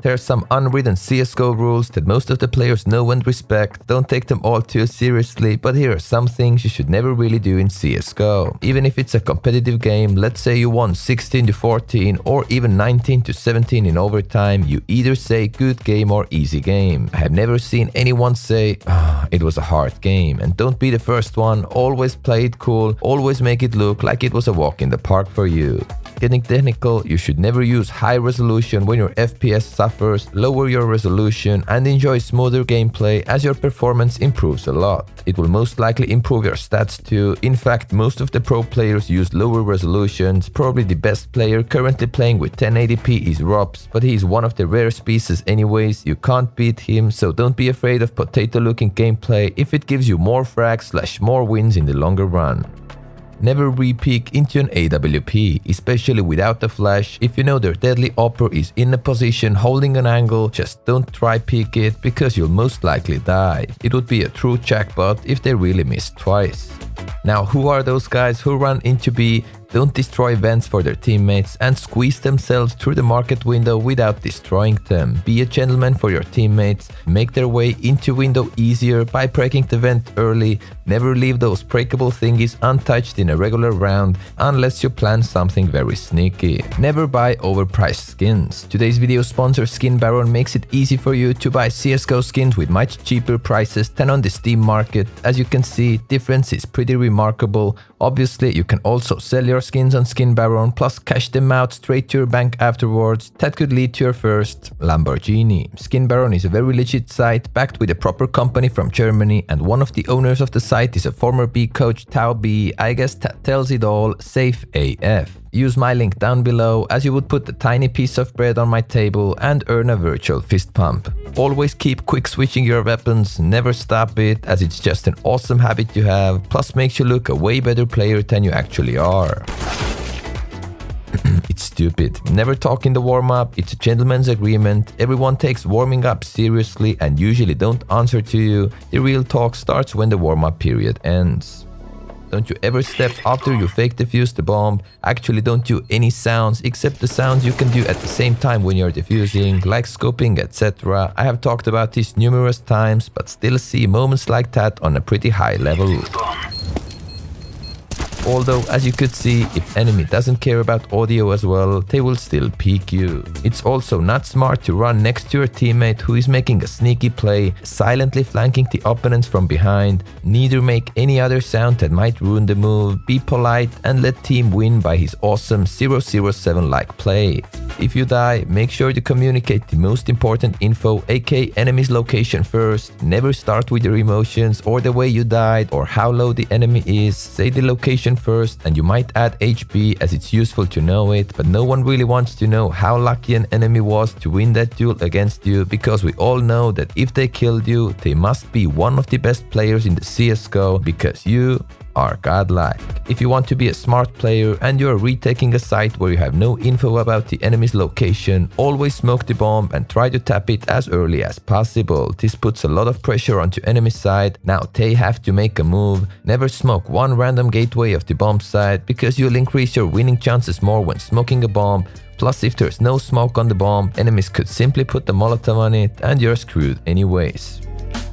There are some unwritten CSGO rules that most of the players know and respect. Don't take them all too seriously, but here are some things you should never really do in CSGO. Even if it's a competitive game, let's say you won 16-14 or even 19-17 in overtime, you either say good game or easy game. I have never seen anyone say, it was a hard game. And don't be the first one, always play it cool, always make it look like it was a walk in the park for you. Getting technical, you should never use high resolution when your FPS suffers, lower your resolution and enjoy smoother gameplay as your performance improves a lot. It will most likely improve your stats too. In fact, most of the pro players use lower resolutions. Probably the best player currently playing with 1080p is Robs, but he is one of the rarest pieces anyways. You can't beat him, so don't be afraid of potato looking gameplay if it gives you more frags / more wins in the longer run. Never re-peek into an AWP, especially without the flash. If you know their deadly upper is in a position holding an angle, just don't try peek it because you'll most likely die. It would be a true jackpot if they really missed twice. Now, who are those guys who run into B, don't destroy vents for their teammates and squeeze themselves through the market window without destroying them? Be a gentleman for your teammates, make their way into window easier by breaking the vent early, never leave those breakable thingies untouched in a regular round unless you plan something very sneaky. Never buy overpriced skins. Today's video sponsor Skin Baron makes it easy for you to buy CSGO skins with much cheaper prices than on the Steam market. As you can see, difference is pretty remarkable. Obviously, you can also sell your skins on Skin Baron plus cash them out straight to your bank afterwards. That could lead to your first Lamborghini. Skin Baron is a very legit site backed with a proper company from Germany, and one of the owners of the site is a former B coach, Tao B. I guess that tells it all. Safe AF. Use my link down below as you would put a tiny piece of bread on my table and earn a virtual fist pump. Always keep quick switching your weapons, never stop it as it's just an awesome habit to have, plus makes you look a way better player than you actually are. It's stupid. Never talk in the warm-up, it's a gentleman's agreement. Everyone takes warming up seriously and usually don't answer to you. The real talk starts when the warm-up period ends. Don't you ever step after you fake defuse the bomb. Actually don't do any sounds except the sounds you can do at the same time when you're defusing, like scoping, etc. I have talked about this numerous times, but still see moments like that on a pretty high level. Although, as you could see, if enemy doesn't care about audio as well, they will still peek you. It's also not smart to run next to your teammate who is making a sneaky play, silently flanking the opponents from behind. Neither make any other sound that might ruin the move. Be polite and let team win by his awesome 007-like play. If you die, make sure to communicate the most important info, aka enemy's location first. Never start with your emotions or the way you died or how low the enemy is. Say the location first and you might add HP as it's useful to know it, but no one really wants to know how lucky an enemy was to win that duel against you, because we all know that if they killed you, they must be one of the best players in the CSGO because you are godlike. If you want to be a smart player and you are retaking a site where you have no info about the enemy's location, always smoke the bomb and try to tap it as early as possible. This puts a lot of pressure onto enemy side. Now they have to make a move. Never smoke one random gateway of the bomb side because you'll increase your winning chances more when smoking a bomb. Plus, if there's no smoke on the bomb, enemies could simply put the Molotov on it and you're screwed anyways.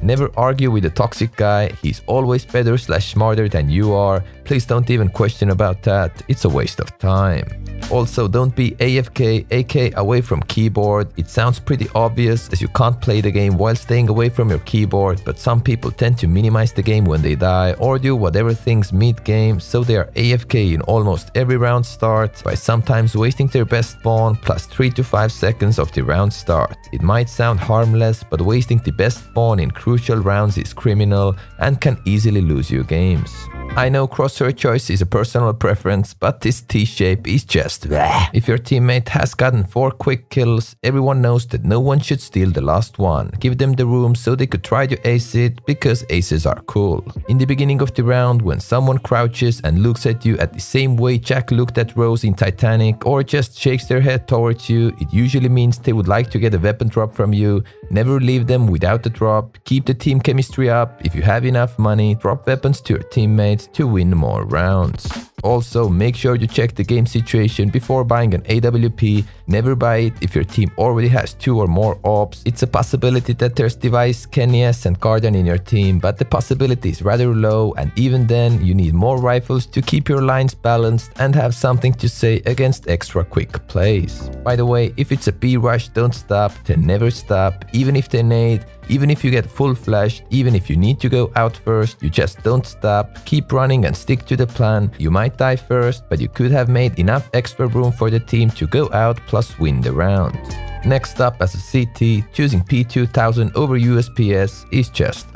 Never argue with a toxic guy, he's always better / smarter than you are. Please don't even question about that, it's a waste of time. Also, don't be AFK, aka away from keyboard. It sounds pretty obvious as you can't play the game while staying away from your keyboard, but some people tend to minimize the game when they die or do whatever things mid-game, so they are AFK in almost every round start by sometimes wasting their best spawn plus 3 to 5 seconds of the round start. It might sound harmless, but wasting the best spawn in crucial rounds is criminal and can easily lose you games. I know crosshair choice is a personal preference, but this T-shape is just bleh. If your teammate has gotten 4 quick kills, everyone knows that no one should steal the last one. Give them the room so they could try to ace it, because aces are cool. In the beginning of the round, when someone crouches and looks at you at the same way Jack looked at Rose in Titanic, or just shakes their head towards you, it usually means they would like to get a weapon drop from you. Never leave them without a drop. Keep the team chemistry up. If you have enough money, drop weapons to your teammates to win more rounds. Also, make sure you check the game situation before buying an AWP. Never buy it if your team already has 2 or more ops. It's a possibility that there's Device, Kenyes and Guardian in your team, but the possibility is rather low, and even then you need more rifles to keep your lines balanced and have something to say against extra quick plays. By the way, if it's a B rush, don't stop, then never stop, even if they nade, even if you get full flashed, even if you need to go out first, you just don't stop, keep running and stick to the plan. You might die first, but you could have made enough extra room for the team to go out plus win the round. Next up, as a CT, choosing P2000 over USPS is just...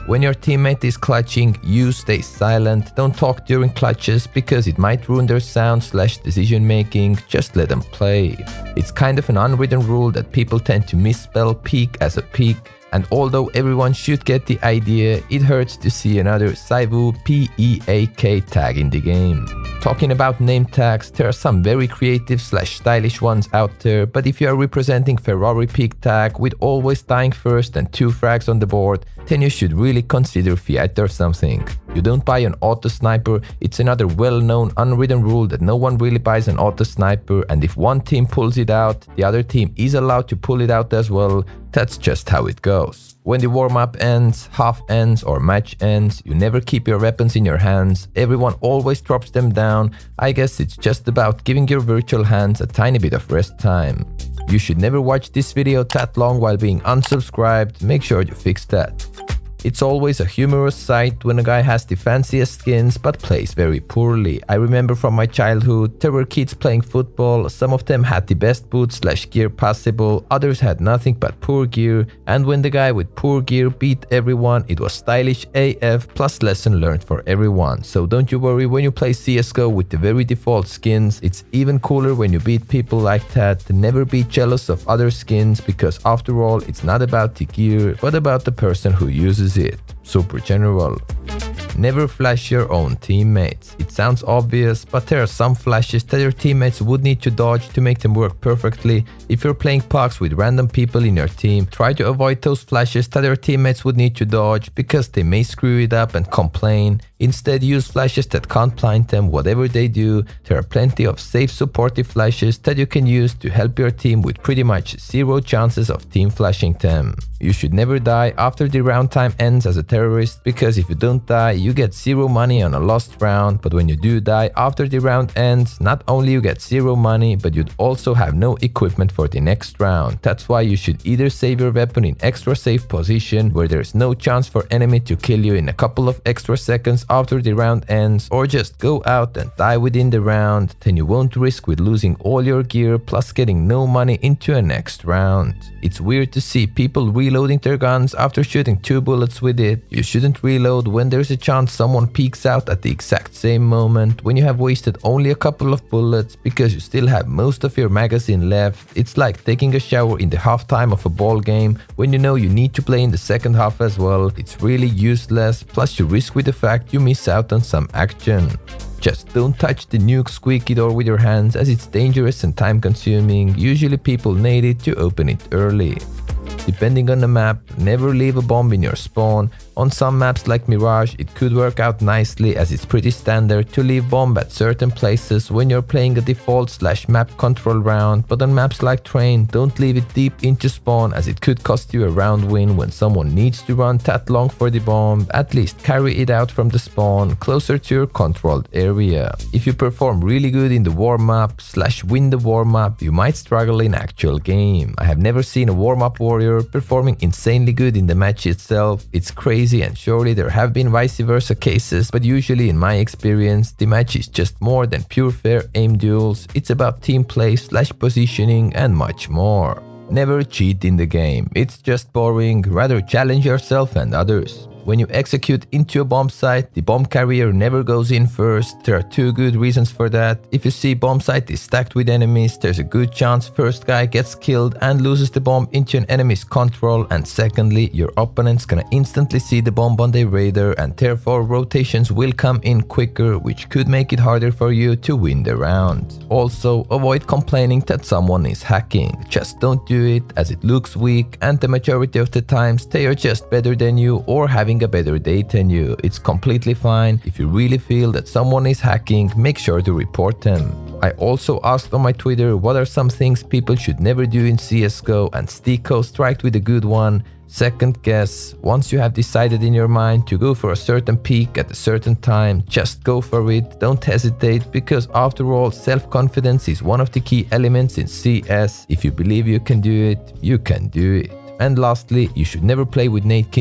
When your teammate is clutching, you stay silent, don't talk during clutches because it might ruin their sound/decision making, just let them play. It's kind of an unwritten rule that people tend to misspell peek as a peek, and although everyone should get the idea, it hurts to see another Saivu PEAK tag in the game. Talking about name tags, there are some very creative/stylish ones out there, but if you are representing Ferrari peak tag with always dying first and 2 frags on the board, then you should really consider Fiat or something. You don't buy an auto sniper, it's another well-known unwritten rule that no one really buys an auto sniper, and if one team pulls it out, the other team is allowed to pull it out as well. That's just how it goes. When the warm-up ends, half ends or match ends, you never keep your weapons in your hands, everyone always drops them down. I guess it's just about giving your virtual hands a tiny bit of rest time. You should never watch this video that long while being unsubscribed, make sure you fix that. It's always a humorous sight when a guy has the fanciest skins but plays very poorly. I remember from my childhood, there were kids playing football, some of them had the best boots/gear possible, others had nothing but poor gear, and when the guy with poor gear beat everyone, it was stylish AF plus lesson learned for everyone. So don't you worry when you play CSGO with the very default skins, it's even cooler when you beat people like that. Never be jealous of other skins because after all, it's not about the gear, but about the person who uses it. Super general. Never flash your own teammates. It sounds obvious, but there are some flashes that your teammates would need to dodge to make them work perfectly. If you're playing pucks with random people in your team, try to avoid those flashes that your teammates would need to dodge because they may screw it up and complain. Instead, use flashes that can't blind them whatever they do. There are plenty of safe supportive flashes that you can use to help your team with pretty much 0 chances of team flashing them. You should never die after the round time ends as a terrorist, because if you don't die, you get 0 money on a lost round, but when you do die after the round ends, not only you get 0 money, but you'd also have no equipment for the next round. That's why you should either save your weapon in extra safe position where there's no chance for enemy to kill you in a couple of extra seconds after the round ends, or just go out and die within the round, then you won't risk with losing all your gear plus getting no money into a next round. It's weird to see people reloading their guns after shooting 2 bullets with it. You shouldn't reload when there's a chance someone peeks out at the exact same moment when you have wasted only a couple of bullets because you still have most of your magazine left. It's like taking a shower in the halftime of a ball game when you know you need to play in the second half as well. It's really useless, plus you risk with the fact you miss out on some action. Just don't touch the nuke squeaky door with your hands as it's dangerous and time consuming. Usually people need it to open it early. Depending on the map, never leave a bomb in your spawn. On some maps like Mirage, it could work out nicely as it's pretty standard to leave bomb at certain places when you're playing a default/map control round, but on maps like Train, don't leave it deep into spawn as it could cost you a round win when someone needs to run that long for the bomb. At least carry it out from the spawn, closer to your controlled area. If you perform really good in the warm-up/win the warm-up, you might struggle in actual game. I have never seen a warm-up warrior performing insanely good in the match itself. It's crazy, and surely there have been vice versa cases, but usually in my experience, the match is just more than pure fair aim duels. It's about team play/positioning and much more. Never cheat in the game, it's just boring, rather challenge yourself and others. When you execute into a bomb site, the bomb carrier never goes in first. There are 2 good reasons for that. If you see bomb site is stacked with enemies, there's a good chance first guy gets killed and loses the bomb into an enemy's control, and secondly, your opponent's gonna instantly see the bomb on their radar and therefore rotations will come in quicker, which could make it harder for you to win the round. Also, avoid complaining that someone is hacking. Just don't do it as it looks weak, and the majority of the times they are just better than you or having having a better day than you. It's completely fine. If you really feel that someone is hacking, make sure to report them. I also asked on my Twitter what are some things people should never do in CSGO, and Stiko striked with a good one. Second guess. Once you have decided in your mind to go for a certain peak at a certain time, just go for it, don't hesitate, because after all, self-confidence is one of the key elements in CS. If you believe you can do it, you can do it. And lastly, you should never play with Nate King